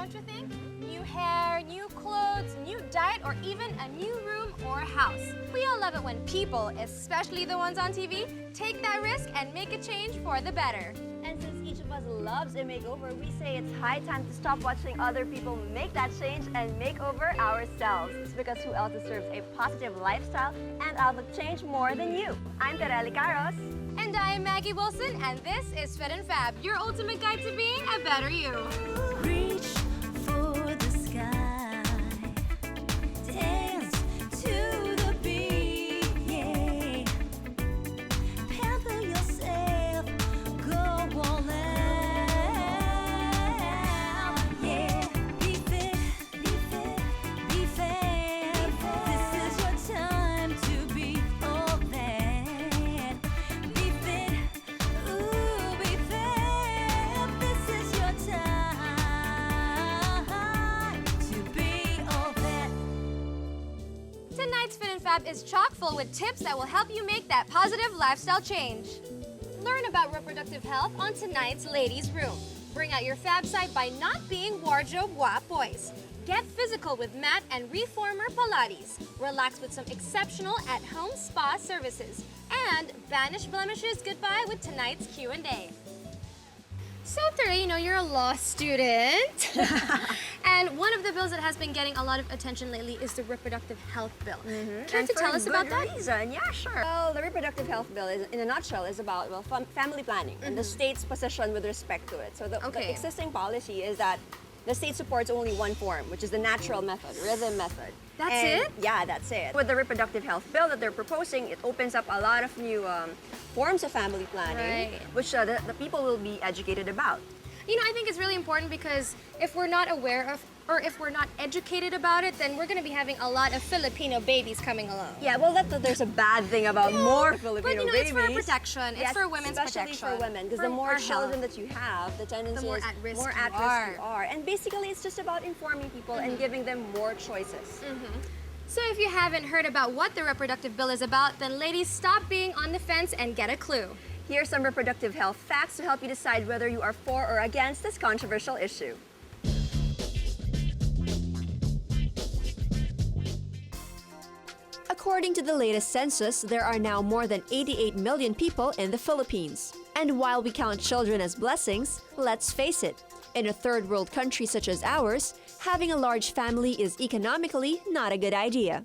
don't you think? New hair, new clothes, new diet, or even a new room or house. We all love it when people, especially the ones on TV, take that risk and make a change for the better. And since each of us loves a makeover, we say it's high time to stop watching other people make that change and make over ourselves. It's because who else deserves a positive lifestyle and outlook change more than you? I'm Tereli Caros. And I am Maggie Wilson, and this is Fit and Fab, your ultimate guide to being a better you. Reach for the sky, dance to the beat, yeah. Pamper yourself, go all out, yeah. Be fit, be fit, be fab. This is your time to be all that. Be fit, ooh, be fab. This is your time to be all that. Tonight's Fit and Fab is chock full with tips that will help you make that positive lifestyle change. Learn about reproductive health on tonight's Ladies' Room. Bring out your fab side by not being wardrobe wap boys. Get physical with mat and reformer Pilates. Relax with some exceptional at-home spa services. And banish blemishes goodbye with tonight's Q&A. So, Tere, you're a law student. And one of the bills that has been getting a lot of attention lately is the reproductive health bill. Care to tell us about that? Reason. Yeah, sure. Well, the reproductive health bill, in a nutshell, is about family planning and the state's position with respect to it. So the existing policy is that the state supports only one form, which is the natural method, rhythm method. That's it? Yeah, that's it. With the reproductive health bill that they're proposing, it opens up a lot of new forms of family planning, which the people will be educated about. I think it's really important because if we're not aware of, or if we're not educated about it, then we're going to be having a lot of Filipino babies coming along. Yeah, well, there's a bad thing about more Filipino but, babies. It's for protection. It's for women's especially protection. for women, because the more children that you have, the tendency more is at risk more you at risk are. you are. And basically, it's just about informing people and giving them more choices. So if you haven't heard about what the reproductive bill is about, then ladies, stop being on the fence and get a clue. Here's some reproductive health facts to help you decide whether you are for or against this controversial issue. According to the latest census, there are now more than 88 million people in the Philippines. And while we count children as blessings, let's face it, in a third world country such as ours, having a large family is economically not a good idea.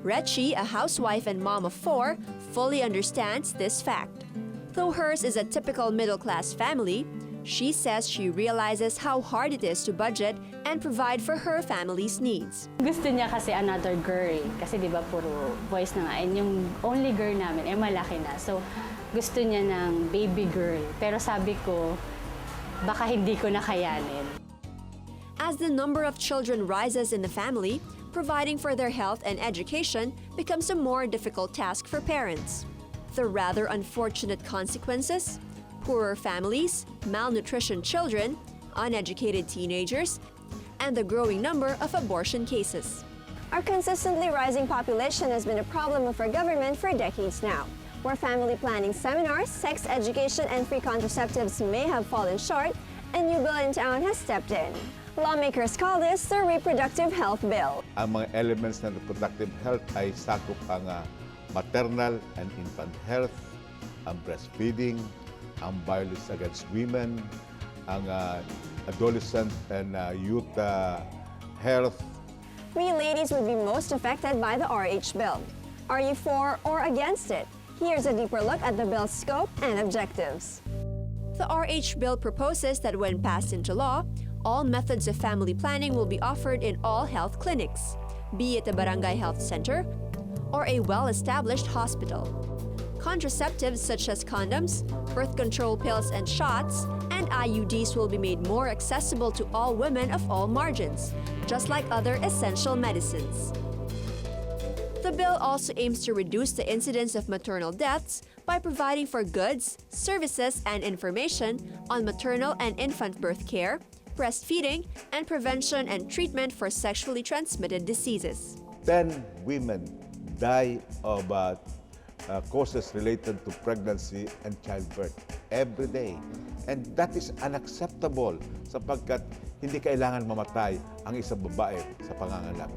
Rechi, a housewife and mom of 4, fully understands this fact. Though hers is a typical middle-class family, she says she realizes how hard it is to budget and provide for her family's needs. Gusto niya kasi another girl. Kasi di ba puro boys na nga. And yung only girl namin, malaki na. So gusto niya ng baby girl. Pero sabi ko, baka hindi ko na kayanin. As the number of children rises in the family, providing for their health and education becomes a more difficult task for parents. The rather unfortunate consequences: poorer families, malnutrition children, uneducated teenagers, and the growing number of abortion cases. Our consistently rising population has been a problem of our government for decades now, where family planning seminars, sex education, and free contraceptives may have fallen short, a new bill in town has stepped in. Lawmakers call this the Reproductive Health Bill. Ang mga elements ng reproductive health ay sakop ang maternal and infant health, ang breastfeeding, ang violence against women, ang adolescent and youth health. We ladies would be most affected by the RH bill. Are you for or against it? Here's a deeper look at the bill's scope and objectives. The RH bill proposes that when passed into law, all methods of family planning will be offered in all health clinics, be it a barangay health center or a well-established hospital. Contraceptives such as condoms, birth control pills and shots, and IUDs will be made more accessible to all women of all margins, just like other essential medicines. The bill also aims to reduce the incidence of maternal deaths by providing for goods, services, and information on maternal and infant birth care, breastfeeding, and prevention and treatment for sexually transmitted diseases. 10 women die of causes related to pregnancy and childbirth every day. And that is unacceptable sapagkat hindi kailangan mamatay ang isang babae sa panganganak.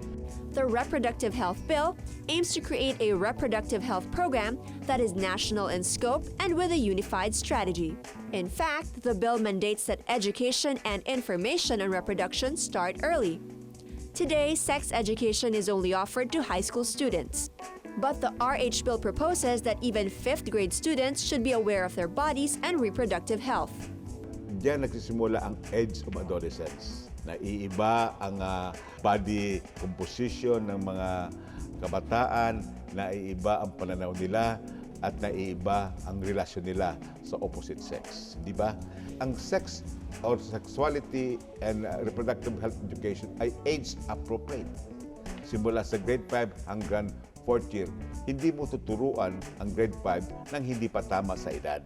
The Reproductive Health Bill aims to create a reproductive health program that is national in scope and with a unified strategy. In fact, the bill mandates that education and information on reproduction start early. Today, sex education is only offered to high school students. But the RH bill proposes that even 5th grade students should be aware of their bodies and reproductive health. Diyan nagsisimula ang age of adolescence. Naiiba ang body composition ng mga kabataan, naiiba ang pananaw nila, at naiiba ang relasyon nila sa opposite sex. Di ba? Ang sex or sexuality and reproductive health education ay age appropriate. Simula sa grade 5 hanggang 4th year, hindi mo tuturuan ang grade 5 nang hindi pa tama sa edad.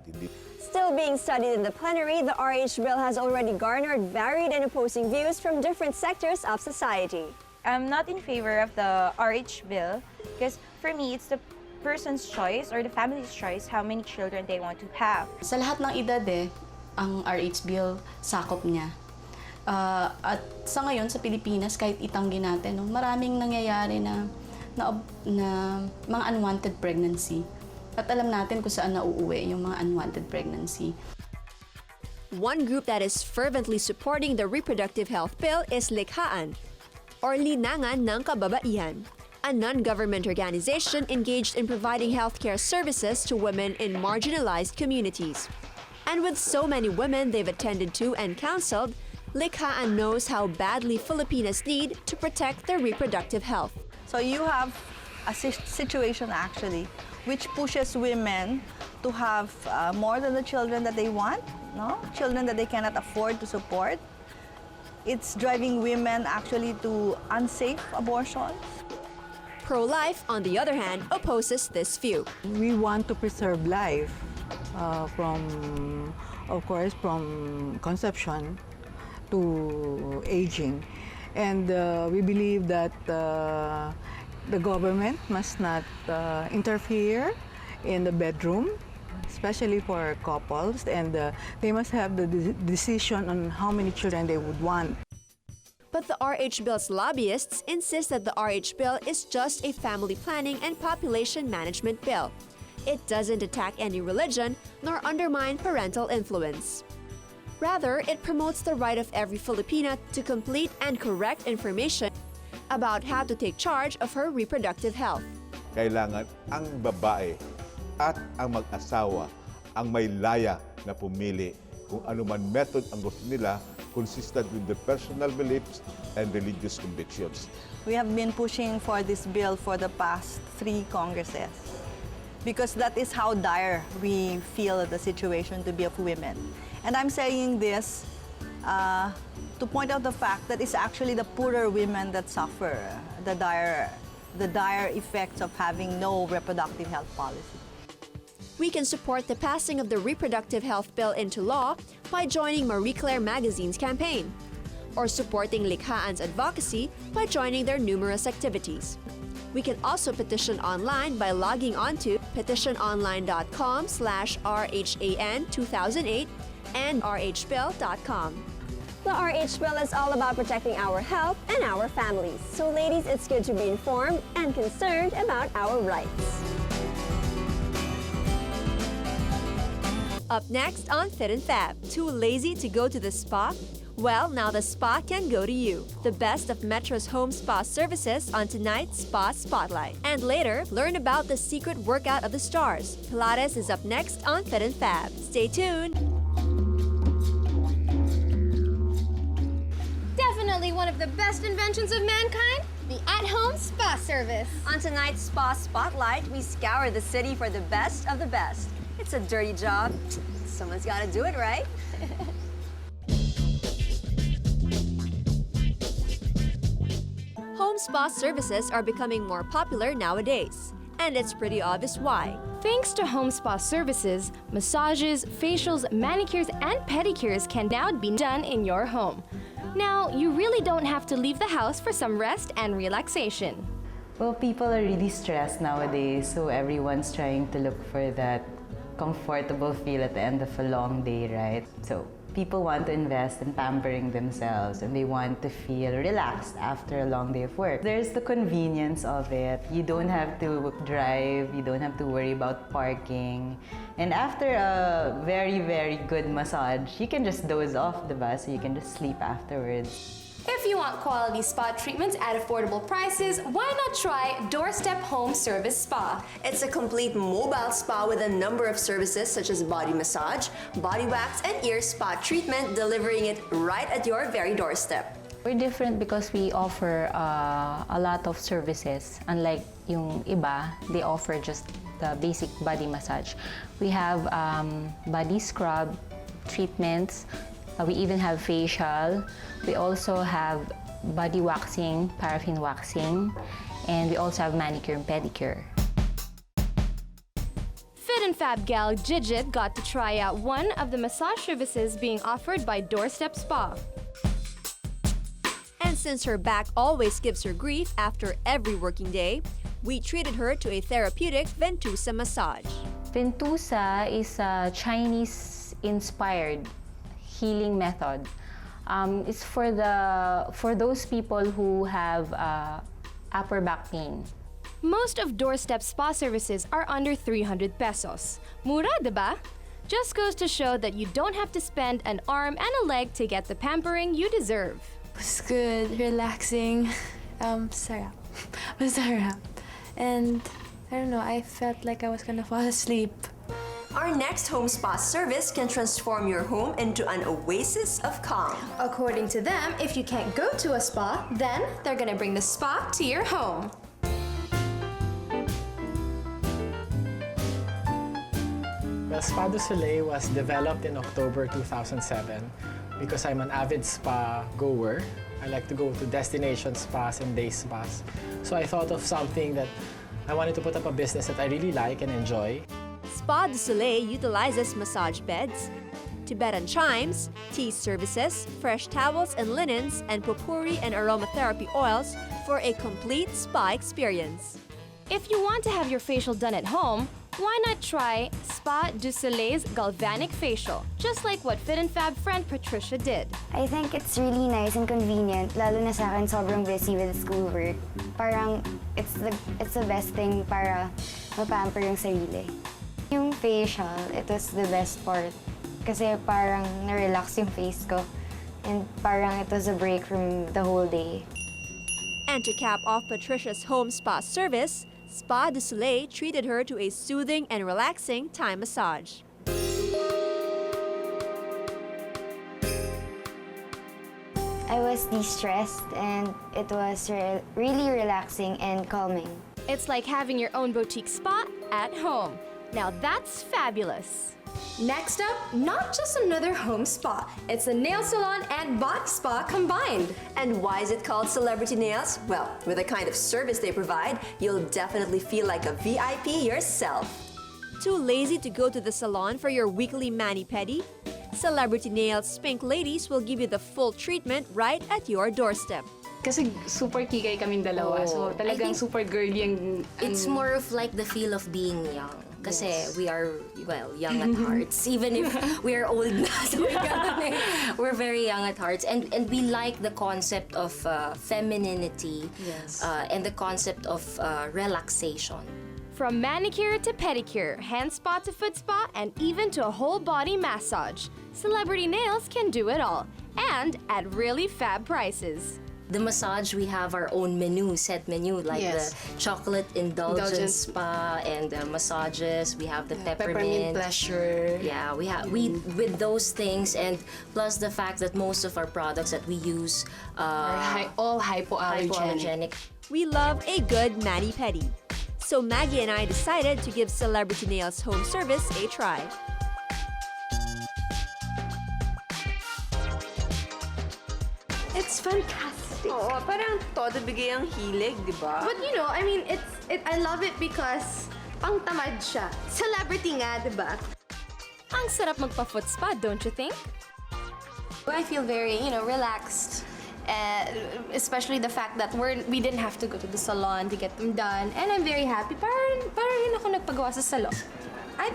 Still being studied in the plenary, the RH bill has already garnered varied and opposing views from different sectors of society. I'm not in favor of the RH bill because for me, it's the person's choice or the family's choice how many children they want to have. Sa lahat ng edad ang RH bill sakop niya. At sa ngayon sa Pilipinas, kahit itanggi natin, maraming nangyayari na mga unwanted pregnancy. At alam natin kung saan nauuwi yung mga unwanted pregnancy. One group that is fervently supporting the reproductive health bill is Likhaan, or Linangan ng Kababaihan, a non-government organization engaged in providing healthcare services to women in marginalized communities. And with so many women they've attended to and counseled, Likhaan knows how badly Filipinas need to protect their reproductive health. So you have a situation actually which pushes women to have more than the children that they want, no? Children that they cannot afford to support. It's driving women actually to unsafe abortions. Pro-life, on the other hand, opposes this view. We want to preserve life from conception to aging. And we believe that the government must not interfere in the bedroom, especially for couples, and they must have the decision on how many children they would want. But the RH bill's lobbyists insist that the RH bill is just a family planning and population management bill. It doesn't attack any religion nor undermine parental influence. Rather, it promotes the right of every Filipina to complete and correct information about how to take charge of her reproductive health. Kailangan ang babae at ang mag-asawa ang may laya na pumili kung anuman method ang gusto nila consistent with their personal beliefs and religious convictions. We have been pushing for this bill for the past 3 Congresses because that is how dire we feel the situation to be of women. And I'm saying this to point out the fact that it's actually the poorer women that suffer the dire effects of having no reproductive health policy. We can support the passing of the reproductive health bill into law by joining Marie Claire magazine's campaign, or supporting Likhaan's advocacy by joining their numerous activities. We can also petition online by logging on to petitiononline.com/RHAN2008 and rhbill.com. The RH bill is all about protecting our health and our families. So ladies, it's good to be informed and concerned about our rights. Up next on Fit and Fab, too lazy to go to the spa? Well, now the spa can go to you. The best of Metro's home spa services on tonight's Spa Spotlight. And later, learn about the secret workout of the stars. Pilates is up next on Fit and Fab. Stay tuned. Definitely one of the best inventions of mankind, the at-home spa service. On tonight's Spa Spotlight, we scour the city for the best of the best. It's a dirty job. Someone's got to do it, right? Home spa services are becoming more popular nowadays. And it's pretty obvious why. Thanks to home spa services, massages, facials, manicures, and pedicures can now be done in your home. Now, you really don't have to leave the house for some rest and relaxation. Well, people are really stressed nowadays, so everyone's trying to look for that comfortable feel at the end of a long day, right? So people want to invest in pampering themselves and they want to feel relaxed after a long day of work. There's the convenience of it. You don't have to drive, you don't have to worry about parking. And after a very, very good massage, you can just doze off, diba? So you can just sleep afterwards. If you want quality spa treatments at affordable prices, why not try Doorstep Home Service Spa? It's a complete mobile spa with a number of services such as body massage, body wax, and ear spa treatment, delivering it right at your very doorstep. We're different because we offer a lot of services. Unlike yung iba, they offer just the basic body massage. We have body scrub treatments. We even have facial. We also have body waxing, paraffin waxing, and we also have manicure and pedicure. Fit and Fab gal Gigit got to try out one of the massage services being offered by Doorstep Spa. And since her back always gives her grief after every working day, we treated her to a therapeutic Ventusa massage. Ventusa is a Chinese-inspired healing method. It's for those people who have upper back pain. Most of Doorstep Spa services are under 300 pesos. Mura, diba? Just goes to show that you don't have to spend an arm and a leg to get the pampering you deserve. It's good, relaxing, sarap. Masarap. And I don't know, I felt like I was gonna fall asleep. Our next home spa service can transform your home into an oasis of calm. According to them, if you can't go to a spa, then they're gonna bring the spa to your home. Well, Spa du Soleil was developed in October 2007 because I'm an avid spa goer. I like to go to destination spas and day spas. So I thought of something that I wanted to put up a business that I really like and enjoy. Spa du Soleil utilizes massage beds, Tibetan chimes, tea services, fresh towels and linens, and potpourri and aromatherapy oils for a complete spa experience. If you want to have your facial done at home, why not try Spa du Soleil's galvanic facial, just like what Fit and Fab friend Patricia did. I think it's really nice and convenient, lalo na sa akin sobrang busy with schoolwork. Parang it's the best thing para mapamper yung sarili. Yung facial, it was the best part. Kasi parang na-relax yung face ko. And parang it was a break from the whole day. And to cap off Patricia's home spa service, Spa du Soleil treated her to a soothing and relaxing Thai massage. I was de-stressed and it was really relaxing and calming. It's like having your own boutique spa at home. Now that's fabulous. Next up, not just another home spa. It's a nail salon and body spa combined. And why is it called Celebrity Nails? Well, with the kind of service they provide, you'll definitely feel like a VIP yourself. Too lazy to go to the salon for your weekly mani-pedi? Celebrity Nails Spink Ladies will give you the full treatment right at your doorstep. Kasi super kikay kaming dalawa, so talagang super girly ang... It's more of like the feel of being young. Kasi we are, well, young at hearts. Even if we are old na, so we're very young at hearts. And we like the concept of femininity, and the concept of relaxation. From manicure to pedicure, hand spa to foot spa, and even to a whole body massage, Celebrity Nails can do it all. And at really fab prices. The massage, we have our own menu, set menu, like the chocolate indulgence spa and the massages. We have the peppermint pleasure. Yeah, we with those things, and plus the fact that most of our products that we use are all hypoallergenic. We love a good mani-pedi. So Maggie and I decided to give Celebrity Nails home service a try. It's fantastic. Oo, parang todo bigay ang hilig, di ba? But you know, I mean, I love it because pang tamad siya. Celebrity nga, di ba? Ang sarap magpa-foot spa, don't you think? I feel very, relaxed. Especially the fact that we didn't have to go to the salon to get them done. And I'm very happy. Parang rin ako nagpagawa sa salon. I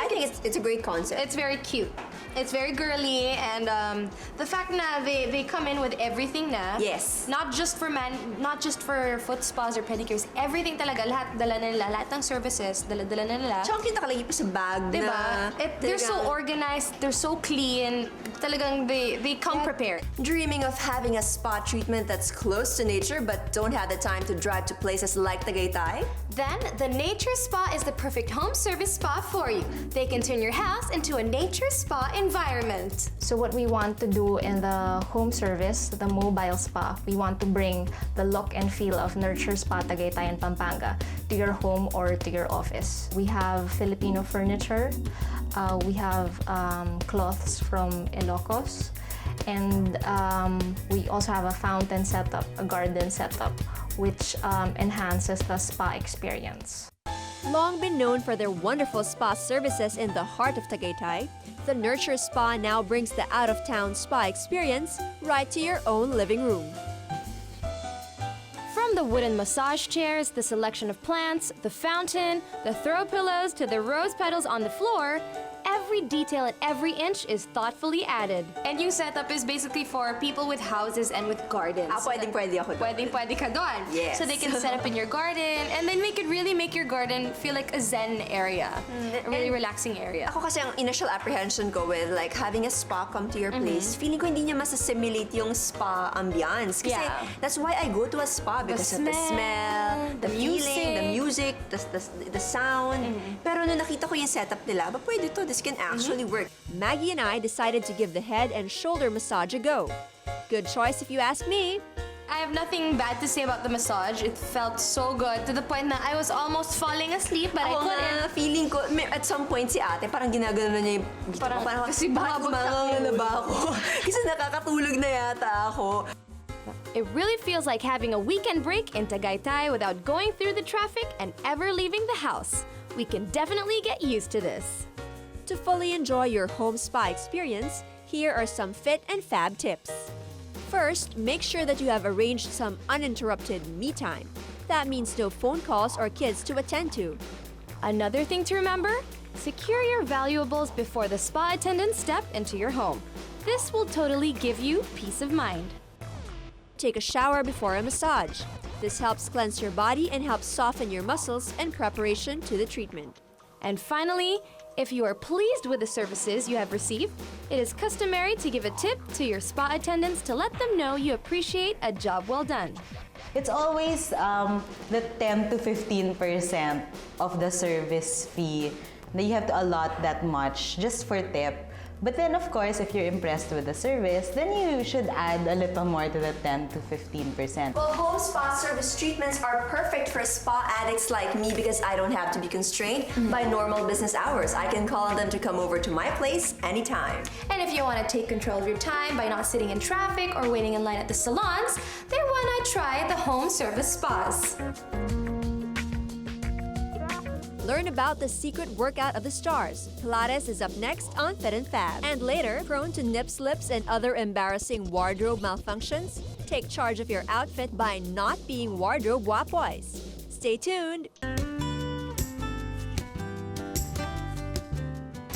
think it's a great concept. It's very cute. It's very girly, and the fact na they come in with everything na. Yes. Not just for foot spas or pedicures. Everything talaga, lahat dala na nila, lahat ng services, dala-dala na nila. Tsaka kita nakalagay pa sa bag Diba? na... They're so organized, they're so clean. Talagang they come prepared. Dreaming of having a spa treatment that's close to nature but don't have the time to drive to places like Tagaytay? Then, the Nature Spa is the perfect home service spa for you. They can turn your house into a nature spa environment. So what we want to do in the home service, the mobile spa, we want to bring the look and feel of Nurture Spa Tagaytay and Pampanga to your home or to your office. We have Filipino furniture, we have cloths from Ilocos, and we also have a fountain setup, a garden setup, which enhances the spa experience. Long been known for their wonderful spa services in the heart of Tagaytay, the Nurture Spa now brings the out-of-town spa experience right to your own living room. From the wooden massage chairs, the selection of plants, the fountain, the throw pillows, to the rose petals on the floor, every detail at every inch is thoughtfully added. And yung setup is basically for people with houses and with gardens. Pwede ako doon. Pwede ka doon. Yes. So they can set up in your garden, and then really make your garden feel like a zen area, a really relaxing area. Ako kasi ang initial apprehension ko with like having a spa come to your place, feeling ko hindi niya mas-assimilate yung spa ambiance. Kasi that's why I go to a spa because of the smell, the feeling, the music, the sound. Pero nung nakita ko yung setup nila, pwede to, this can actually work. Maggie and I decided to give the head and shoulder massage a go. Good choice if you ask me. I have nothing bad to say about the massage. It felt so good to the point that I was almost falling asleep, but I couldn't. Feeling ko, at some point si ate, parang ginagano na niya yung dito ko. Parang kasi bakit bumabagsak umangal na yung ba ako? Kasi nakakatulog na yata ako. It really feels like having a weekend break in Tagaytay without going through the traffic and ever leaving the house. We can definitely get used to this. To fully enjoy your home spa experience, here are some fit and fab tips. First, make sure that you have arranged some uninterrupted me time. That means no phone calls or kids to attend to. Another thing to remember, secure your valuables before the spa attendants step into your home. This will totally give you peace of mind. Take a shower before a massage. This helps cleanse your body and helps soften your muscles in preparation to the treatment. And finally, if you are pleased with the services you have received, it is customary to give a tip to your spa attendants to let them know you appreciate a job well done. It's always the 10 to 15% of the service fee that you have to allot that much just for tip. But then, of course, if you're impressed with the service, then you should add a little more to the 10 to 15%. Well, home spa service treatments are perfect for spa addicts like me because I don't have to be constrained by normal business hours. I can call on them to come over to my place anytime. And if you want to take control of your time by not sitting in traffic or waiting in line at the salons, then why not try the home service spas? Learn about the secret workout of the stars. Pilates is up next on Fit and Fab. And later, prone to nip slips and other embarrassing wardrobe malfunctions? Take charge of your outfit by not being wardrobe wapoys. Stay tuned.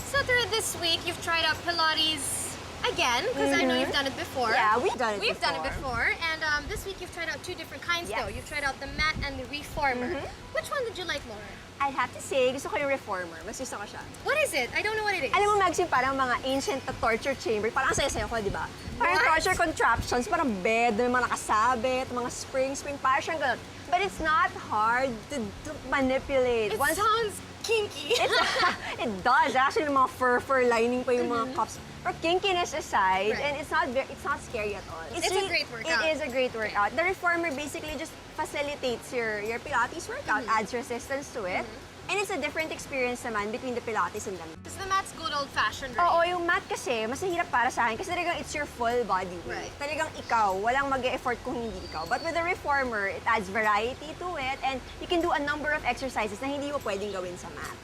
So through this week, you've tried out Pilates again, because I know you've done it before. Yeah, we've done it before. And this week you've tried out two different kinds though. You've tried out the mat and the reformer. Which one did you like more? I'd have to say, gusto ko yung reformer. Mas gusto ko siya. What is it? I don't know what it is. Alam mo, Mags, yung parang mga ancient na torture chamber. Parang ang saya-saya ko, di ba? Parang torture contraptions, parang bed, may mga nakasabit, mga spring, parang siyang ganun. But it's not hard to manipulate. It sounds kinky. It does. Actually, yung mga fur lining pa yung mga cups. Or kinkiness aside, and it's not scary at all. It's a great workout. It is a great workout. The reformer basically just facilitates your Pilates workout, adds resistance to it. And it's a different experience naman between the Pilates and the mat. Because the mat's good old-fashioned, right? Oo, yung mat kasi, mas nahirap para sa akin kasi talagang it's your full body weight. Right. Talagang ikaw, walang mag-e-effort kung hindi ikaw. But with the reformer, it adds variety to it and you can do a number of exercises na hindi mo pwedeng gawin sa mat.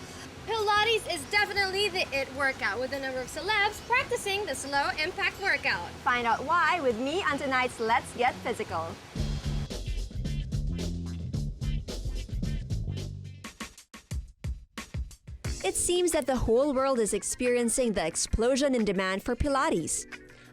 Pilates is definitely the it workout, with a number of celebs practicing the slow impact workout. Find out why with me on tonight's Let's Get Physical. It seems that the whole world is experiencing the explosion in demand for Pilates,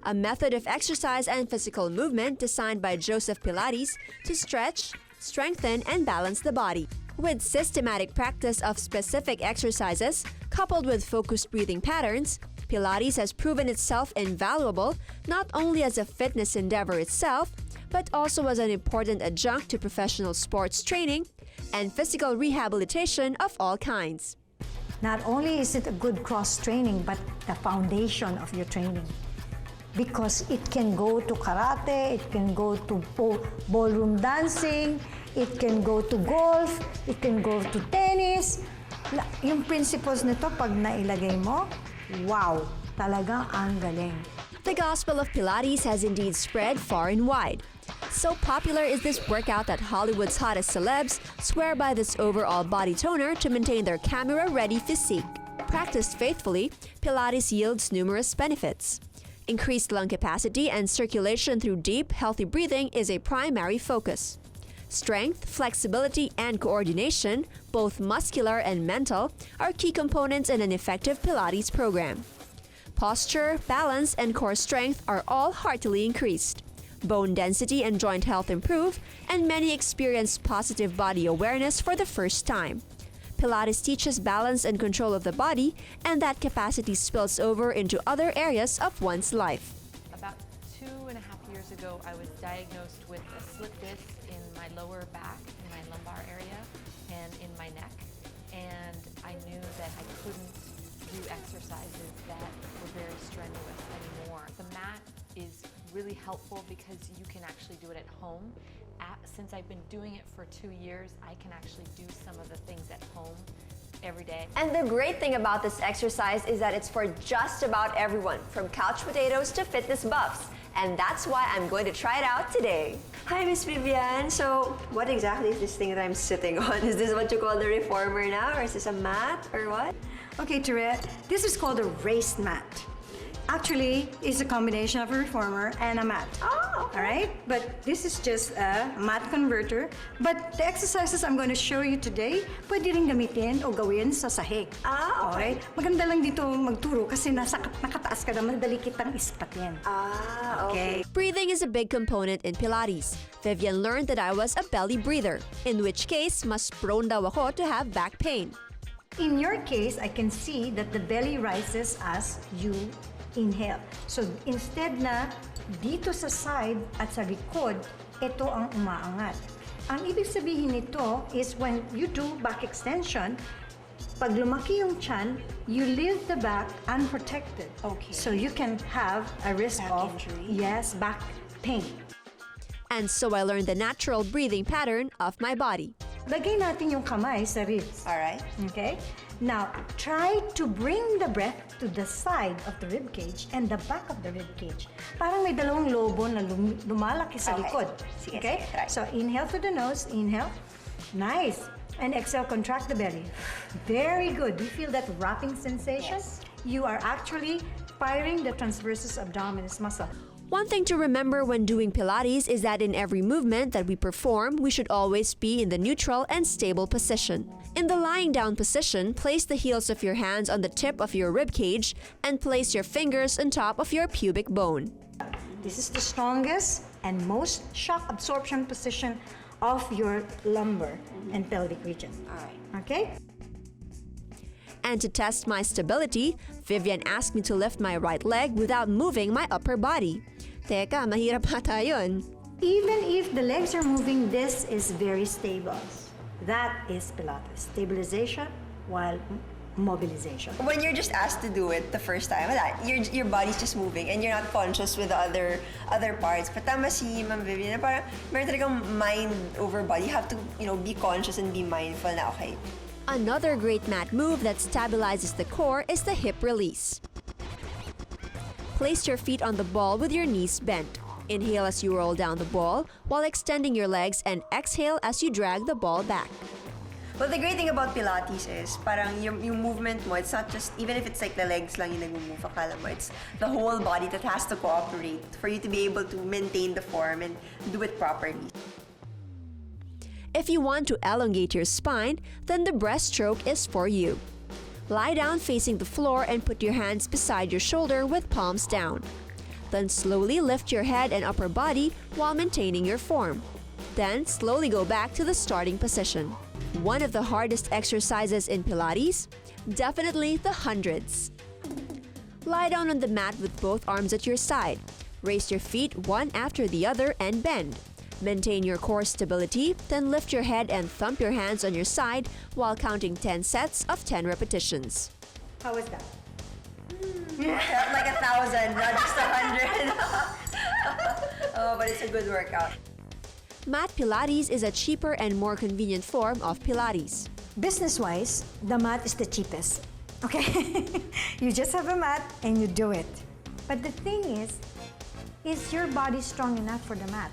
a method of exercise and physical movement designed by Joseph Pilates to stretch, strengthen, and balance the body. With systematic practice of specific exercises coupled with focused breathing patterns, Pilates has proven itself invaluable not only as a fitness endeavor itself, but also as an important adjunct to professional sports training and physical rehabilitation of all kinds. Not only is it a good cross training, but the foundation of your training. Because it can go to karate, it can go to ballroom dancing, it can go to golf, it can go to tennis. Yung principles nito, pag nailagay mo, wow, talagang ang galing. The gospel of Pilates has indeed spread far and wide. So popular is this workout that Hollywood's hottest celebs swear by this overall body toner to maintain their camera-ready physique. Practiced faithfully, Pilates yields numerous benefits. Increased lung capacity and circulation through deep, healthy breathing is a primary focus. Strength, flexibility, and coordination, both muscular and mental, are key components in an effective Pilates program. Posture, balance, and core strength are all heartily increased. Bone density and joint health improve, and many experience positive body awareness for the first time. Pilates teaches balance and control of the body, and that capacity spills over into other areas of one's life. About 2.5 years ago, I was diagnosed with a slip disc in my lower back, in my lumbar area, and in my neck. And I knew that I couldn't do exercises that were very strenuous anymore. The mat is really helpful because you can actually do it at home. Since I've been doing it for 2 years, I can actually do some of the things at home every day. And the great thing about this exercise is that it's for just about everyone, from couch potatoes to fitness buffs. And that's why I'm going to try it out today. Hi, Miss Vivian. So, what exactly is this thing that I'm sitting on? Is this what you call the reformer now, or is this a mat, or what? Okay, Therese, this is called a raised mat. Actually, it's a combination of a reformer and a mat. Oh, okay. All right? But this is just a mat converter. But the exercises I'm going to show you today, pwede rin gamitin o gawin sa sahig. Ah, okay. Maganda lang dito magturo kasi nakataas ka na, madali kitang ispatin. Ah, okay. Breathing is a big component in Pilates. Vivian learned that I was a belly breather, in which case, mas prone daw ako to have back pain. In your case, I can see that the belly rises as you inhale. So instead na dito sa side at sa likod, ito ang umaangat. Ang ibig sabihin nito is when you do back extension, pag lumaki yung tiyan, you leave the back unprotected. Okay. So you can have a risk Back of injury. yes, back pain. And so I learned the natural breathing pattern of my body. Lagay natin yung kamay sa ribs. Alright. Okay? Now, try to bring the breath to the side of the rib cage and the back of the rib cage. Parang may dalawang lobo na lumalaki sa likod. Sige, Okay? sige, try. So, inhale through the nose. Inhale. Nice. And exhale, contract the belly. Very good. Do you feel that wrapping sensation? Yes. You are actually firing the transversus abdominis muscle. One thing to remember when doing Pilates is that in every movement that we perform, we should always be in the neutral and stable position. In the lying down position, place the heels of your hands on the tip of your rib cage and place your fingers on top of your pubic bone. This is the strongest and most shock absorption position of your lumbar and pelvic region. All right. Okay? And to test my stability, Vivian asked me to lift my right leg without moving my upper body. Teka, mahirap ata yun. Even if the legs are moving, this is very stable. That is Pilates. Stabilization while mobilization. When you're just asked to do it the first time, your body's just moving and you're not conscious with the other parts. But tama si Ma'am Vivian, parang meron talagang mind over body. You have to, be conscious and be mindful na, okay. Another great mat move that stabilizes the core is the hip release. Place your feet on the ball with your knees bent. Inhale as you roll down the ball while extending your legs, and exhale as you drag the ball back. Well, the great thing about Pilates is parang yung movement mo, it's not just, even if it's like the legs lang yung nag-move, akala mo, it's the whole body that has to cooperate for you to be able to maintain the form and do it properly. If you want to elongate your spine, then the breaststroke is for you. Lie down facing the floor and put your hands beside your shoulder with palms down. Then slowly lift your head and upper body while maintaining your form. Then slowly go back to the starting position. One of the hardest exercises in Pilates? Definitely the hundreds. Lie down on the mat with both arms at your side. Raise your feet one after the other and bend. Maintain your core stability, then lift your head and thump your hands on your side while counting 10 sets of 10 repetitions. How was that? Felt like 1,000, not just 100. Oh, but it's a good workout. Mat Pilates is a cheaper and more convenient form of Pilates. Business-wise, the mat is the cheapest. Okay? You just have a mat and you do it. But the thing is your body strong enough for the mat?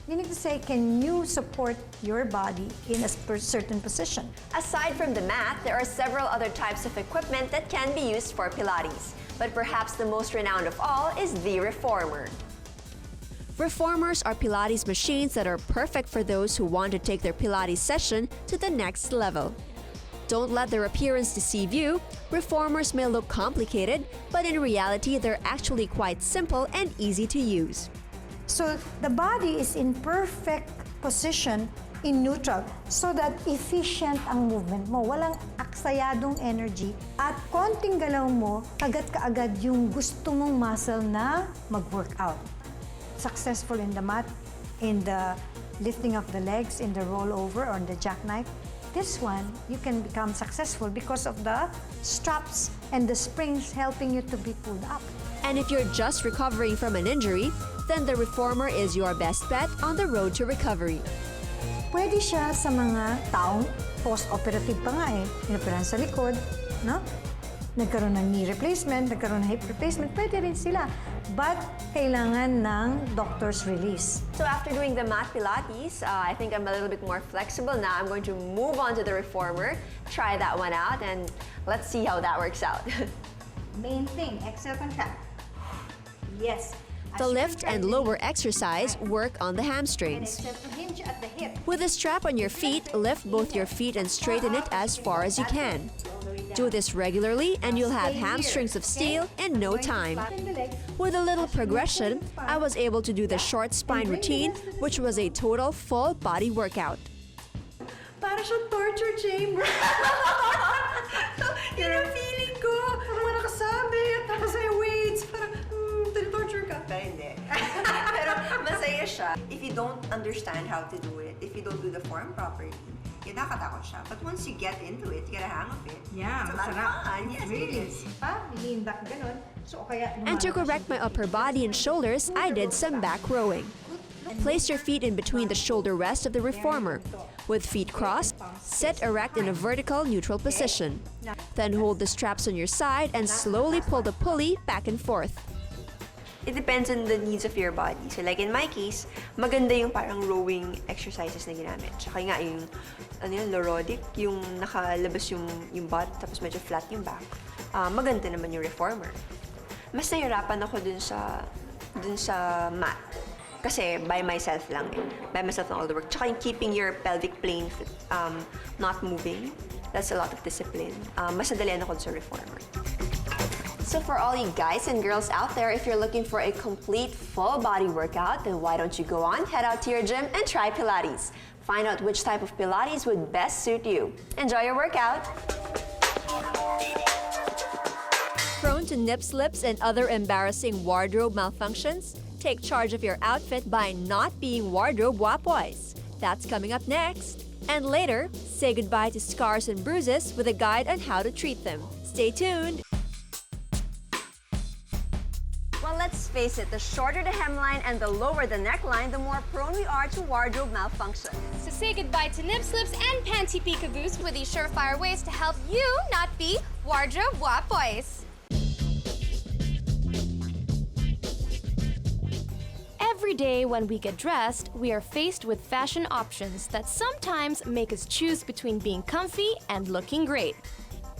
You need to say, can you support your body in a certain position? Aside from the mat, there are several other types of equipment that can be used for Pilates. But perhaps the most renowned of all is the Reformer. Reformers are Pilates machines that are perfect for those who want to take their Pilates session to the next level. Don't let their appearance deceive you. Reformers may look complicated, but in reality, they're actually quite simple and easy to use. So the body is in perfect position in neutral so that efficient ang movement mo. Walang aksayadong energy at konting galaw mo, kaagad yung gusto mong muscle na mag-workout. Successful in the mat, in the lifting of the legs, in the rollover or the jackknife. This one, you can become successful because of the straps and the springs helping you to be pulled up. And if you're just recovering from an injury, then the Reformer is your best bet on the road to recovery. Pwede siya sa mga taong post-operative pa nga inoperahan sa likod, no? Nagkaroon ng knee replacement, nagkaroon ng hip replacement, pwede rin sila. But kailangan ng doctor's release. So after doing the mat Pilates, I think I'm a little bit more flexible now. I'm going to move on to the Reformer, try that one out, and let's see how that works out. Main thing, exhale, contract. Yes. The lift and lower exercise work on the hamstrings. Hinge at the hip. With a strap on your feet, lift both your feet and straighten it as far as you can. Do this regularly and you'll have hamstrings of steel in no time. With a little progression, I was able to do the short spine routine, which was a total full body workout. Para siyang torture chamber. Yun ang feeling ko. Mga nakasabit, tapos ay weights. Parang, torture ka. Pero hindi. Pero masaya siya. If you don't understand how to do it, if you don't do the form properly, nakakatakot siya. But once you get into it, you get a hang of it. Yeah, it's a lot of fun. Yes, it is. And to correct my upper body and shoulders, I did some back rowing. Place your feet in between the shoulder rest of the Reformer. With feet crossed, sit erect in a vertical neutral position. Then hold the straps on your side and slowly pull the pulley back and forth. It depends on the needs of your body. So like in my case, maganda yung parang rowing exercises na ginamit. Tsaka nga yung, lorodic, yung nakalabas yung butt, tapos medyo flat yung back. Maganda naman yung Reformer. Mas nahirapan ako dun sa mat. Kasi by myself lang By myself lang all the work. Tsaka yung keeping your pelvic plane not moving, that's a lot of discipline. Mas nadalian ako sa Reformer. So for all you guys and girls out there, if you're looking for a complete full body workout, then why don't you go on, head out to your gym and try Pilates. Find out which type of Pilates would best suit you. Enjoy your workout! Prone to nip slips and other embarrassing wardrobe malfunctions? Take charge of your outfit by not being wardrobe wapoys. That's coming up next. And later, say goodbye to scars and bruises with a guide on how to treat them. Stay tuned! Well, let's face it, the shorter the hemline and the lower the neckline, the more prone we are to wardrobe malfunction. So say goodbye to nip slips and panty peekaboos with these surefire ways to help you not be wardrobe wapoys. Every day when we get dressed, we are faced with fashion options that sometimes make us choose between being comfy and looking great.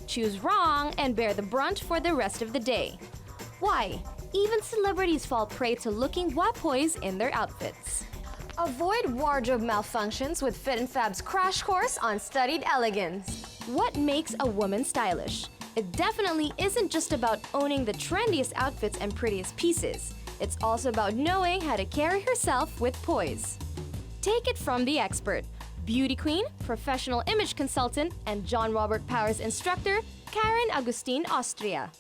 Choose wrong and bear the brunt for the rest of the day. Why? Even celebrities fall prey to looking wapoys in their outfits. Avoid wardrobe malfunctions with Fit and Fab's crash course on studied elegance. What makes a woman stylish? It definitely isn't just about owning the trendiest outfits and prettiest pieces. It's also about knowing how to carry herself with poise. Take it from the expert, beauty queen, professional image consultant, and John Robert Powers instructor, Karen Agustin Austria.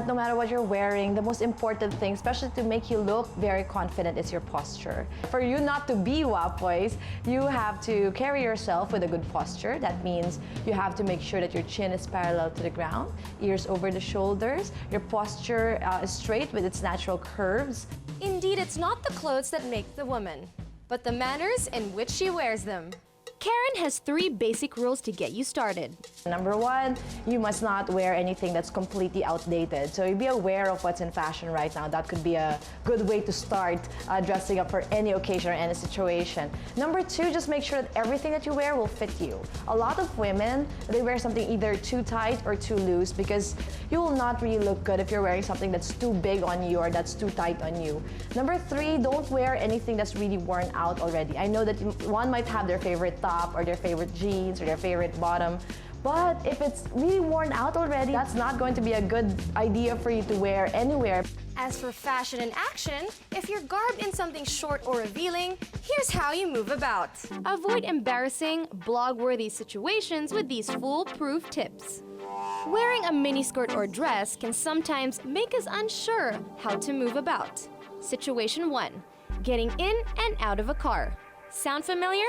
No matter what you're wearing, the most important thing, especially to make you look very confident, is your posture. For you not to be wapoys, you have to carry yourself with a good posture. That means you have to make sure that your chin is parallel to the ground, ears over the shoulders, your posture is straight with its natural curves. Indeed, it's not the clothes that make the woman, but the manners in which she wears them. Karen has 3 basic rules to get you started. Number 1, you must not wear anything that's completely outdated. So you be aware of what's in fashion right now. That could be a good way to start dressing up for any occasion or any situation. Number 2, just make sure that everything that you wear will fit you. A lot of women, they wear something either too tight or too loose because you will not really look good if you're wearing something that's too big on you or that's too tight on you. Number 3, don't wear anything that's really worn out already. I know that one might have their favorite top or their favorite jeans or their favorite bottom, but if it's really worn out already, that's not going to be a good idea for you to wear anywhere. As for fashion and action, if you're garbed in something short or revealing, here's how you move about. Avoid embarrassing, blog-worthy situations with these foolproof tips. Wearing a miniskirt or dress can sometimes make us unsure how to move about. Situation 1, getting in and out of a car. Sound familiar?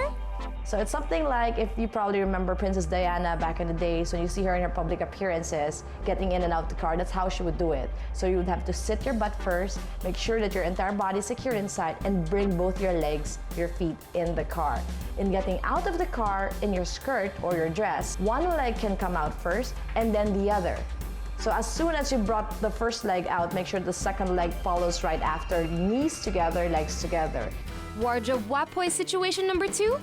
So it's something like, if you probably remember Princess Diana back in the days, when you see her in her public appearances, getting in and out the car, that's how she would do it. So you would have to sit your butt first, make sure that your entire body is secured inside, and bring both your legs, your feet in the car. In getting out of the car in your skirt or your dress, one leg can come out first and then the other. So as soon as you brought the first leg out, make sure the second leg follows right after. Knees together, legs together. Wardrobe wapoy situation number 2,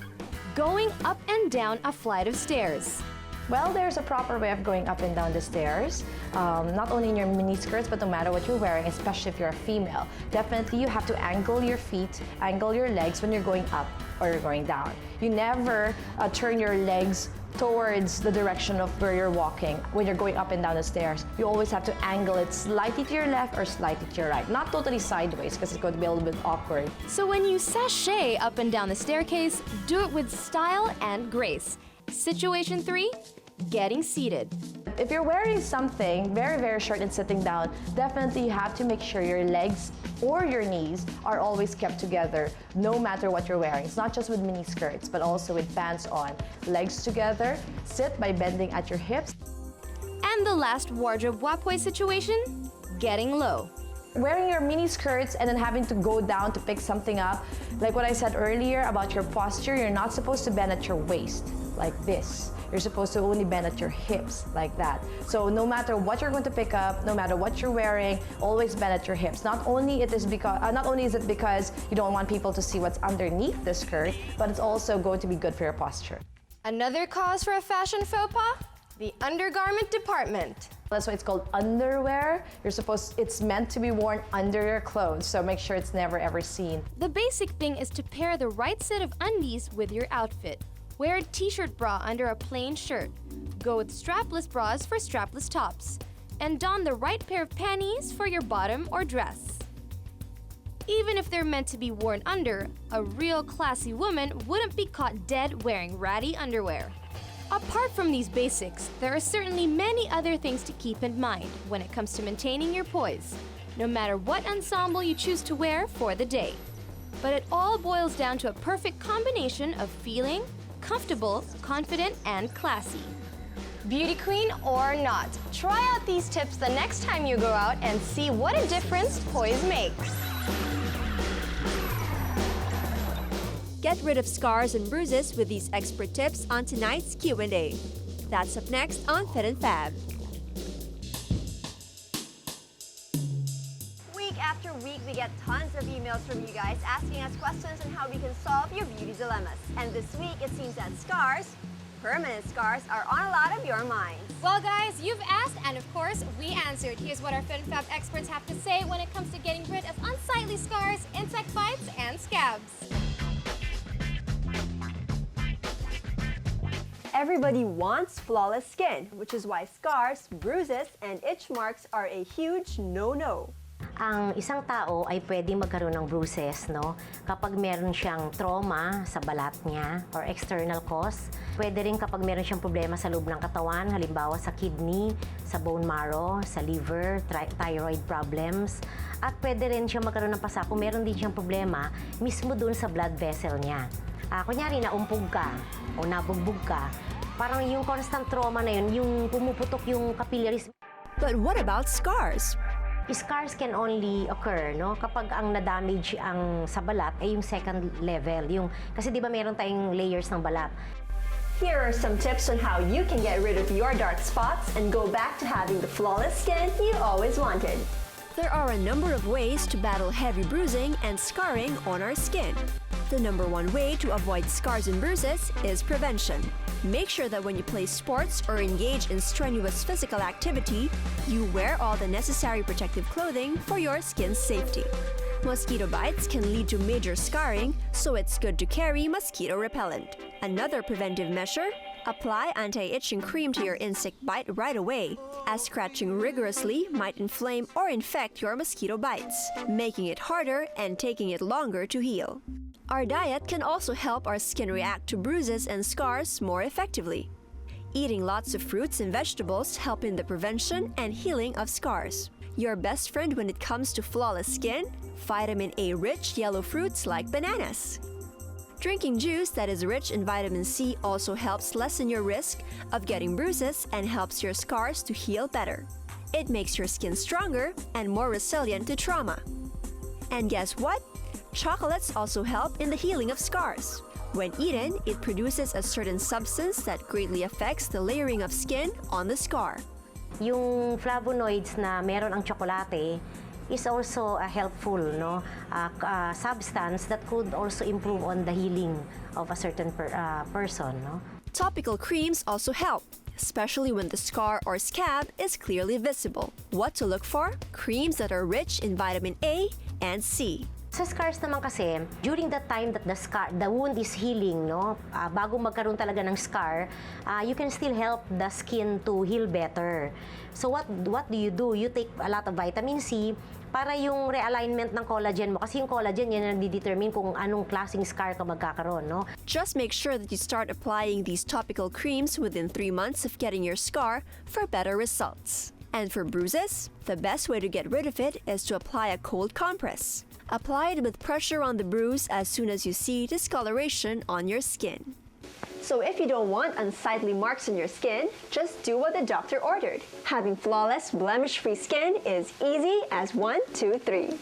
going up and down a flight of stairs. Well, there's a proper way of going up and down the stairs, not only in your mini skirts, but no matter what you're wearing, especially if you're a female. Definitely, you have to angle your feet, angle your legs when you're going up or you're going down. You never turn your legs towards the direction of where you're walking when you're going up and down the stairs. You always have to angle it slightly to your left or slightly to your right. Not totally sideways because it's going to be a little bit awkward. So when you sashay up and down the staircase, do it with style and grace. Situation 3, getting seated. If you're wearing something very, very short and sitting down, definitely you have to make sure your legs or your knees are always kept together, no matter what you're wearing. It's not just with mini skirts, but also with pants on. Legs together, sit by bending at your hips. And the last wardrobe wapoy situation, getting low. Wearing your mini skirts and then having to go down to pick something up, like what I said earlier about your posture, you're not supposed to bend at your waist like this. You're supposed to only bend at your hips like that. So no matter what you're going to pick up, no matter what you're wearing, always bend at your hips. Not only is it because you don't want people to see what's underneath the skirt, but it's also going to be good for your posture. Another cause for a fashion faux pas? The undergarment department. That's why it's called underwear. It's meant to be worn under your clothes, so make sure it's never ever seen. The basic thing is to pair the right set of undies with your outfit. Wear a t-shirt bra under a plain shirt. Go with strapless bras for strapless tops. And don the right pair of panties for your bottom or dress. Even if they're meant to be worn under, a real classy woman wouldn't be caught dead wearing ratty underwear. Apart from these basics, there are certainly many other things to keep in mind when it comes to maintaining your poise, no matter what ensemble you choose to wear for the day. But it all boils down to a perfect combination of feeling comfortable, confident, and classy. Beauty queen or not, try out these tips the next time you go out and see what a difference poise makes. Get rid of scars and bruises with these expert tips on tonight's Q&A. That's up next on Fit and Fab. Week after week, we get tons of emails from you guys asking us questions on how we can solve your beauty dilemmas. And this week, it seems that scars, permanent scars, are on a lot of your minds. Well guys, you've asked and of course we answered. Here's what our Fit and Fab experts have to say when it comes to getting rid of unsightly scars, insect bites, and scabs. Everybody wants flawless skin, which is why scars, bruises, and itch marks are a huge no-no. Ang isang tao ay pwedeng magkaroon ng bruises, no? Kapag meron siyang trauma sa balat niya or external cause. Pwede rin kapag meron siyang problema sa loob ng katawan, halimbawa sa kidney, sa bone marrow, sa liver, thyroid problems. At pwede rin siyang magkaroon ng pasa kung meron din siyang problema mismo dun sa blood vessel niya. Kunyari, naumpog ka o nabugbog ka, parang yung constant trauma na yun, yung pumuputok yung capillaries. But what about scars? Scars can only occur, no, kapag ang na-damage ang sa balat ay yung second level, yung kasi 'di ba meron tayong layers ng balat. Here are some tips on how you can get rid of your dark spots and go back to having the flawless skin you always wanted. There are a number of ways to battle heavy bruising and scarring on our skin. The number one way to avoid scars and bruises is prevention. Make sure that when you play sports or engage in strenuous physical activity, you wear all the necessary protective clothing for your skin's safety. Mosquito bites can lead to major scarring, so it's good to carry mosquito repellent. Another preventive measure: apply anti-itching cream to your insect bite right away, as scratching rigorously might inflame or infect your mosquito bites, making it harder and taking it longer to heal. Our diet can also help our skin react to bruises and scars more effectively. Eating lots of fruits and vegetables help in the prevention and healing of scars. Your best friend when it comes to flawless skin? Vitamin A-rich yellow fruits like bananas. Drinking juice that is rich in vitamin C also helps lessen your risk of getting bruises and helps your scars to heal better. It makes your skin stronger and more resilient to trauma. And guess what? Chocolates also help in the healing of scars. When eaten, it produces a certain substance that greatly affects the layering of skin on the scar. Yung flavonoids na meron ang tsokolate is also a helpful, no, substance that could also improve on the healing of a certain person, no. Topical creams also help, especially when the scar or scab is clearly visible. What to look for? Creams that are rich in vitamin A and C. Sa scars naman kasi, during the time that the wound is healing, no, bago magkaroon talaga ng scar, you can still help the skin to heal better. So what do? You take a lot of vitamin C para yung realignment ng collagen mo. Kasi yung collagen, yan ang nagdi-determine kung anong klaseng scar ka magkakaroon, no? Just make sure that you start applying these topical creams within 3 months of getting your scar for better results. And for bruises, the best way to get rid of it is to apply a cold compress. Apply it with pressure on the bruise as soon as you see discoloration on your skin. So if you don't want unsightly marks on your skin, just do what the doctor ordered. Having flawless, blemish-free skin is easy as 1, 2, 3.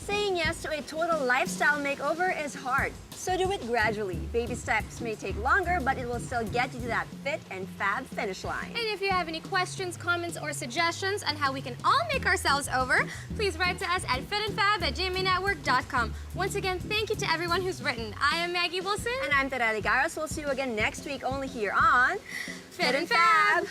Saying yes to a total lifestyle makeover is hard, so do it gradually. Baby steps may take longer, but it will still get you to that fit and fab finish line. And if you have any questions, comments, or suggestions on how we can all make ourselves over, please write to us at fitandfab@gmanetwork.com. Once again, thank you to everyone who's written. I am Maggie Wilson. And I'm Tara Ligaros. We'll see you again next week only here on Fit and Fab.